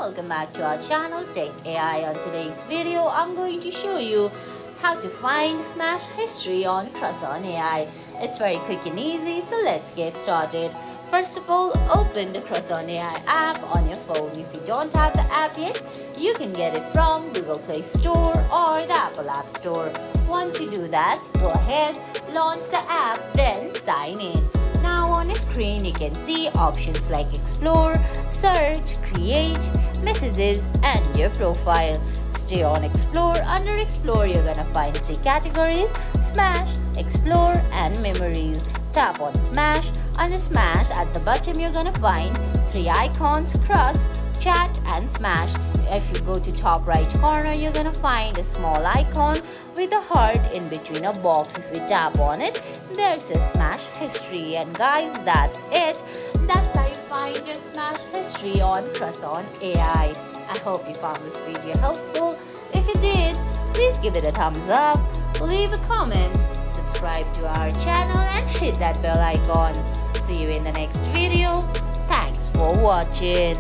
welcome back to our channel Tech AI. On today's video, I'm going to show you how to find smash history on Crushon AI. It's very quick and easy, so let's get started. First of all, open the Crushon AI app on your phone. If you don't have the app yet, you can get it from Google Play Store or the Apple App Store. Once you do that, go ahead, launch the app, then sign in. Now on the screen you can see options like Explore, Search, Create, Messages and your profile. Stay on Explore. Under Explore you're gonna find 3 categories: Smash, Explore and Memories. Tap on Smash. Under Smash at the bottom you're gonna find 3 icons: Cross, Chat and Smash. If you go to top right corner, you're gonna find a small icon with a heart in between a box. If you tap on it, there's a smash history. And guys, that's it. That's how you find your smash history on Crushon AI. I hope you found this video helpful. If you did, please give it a thumbs up, leave a comment, subscribe to our channel and hit that bell icon. See you in the next video. Thanks for watching.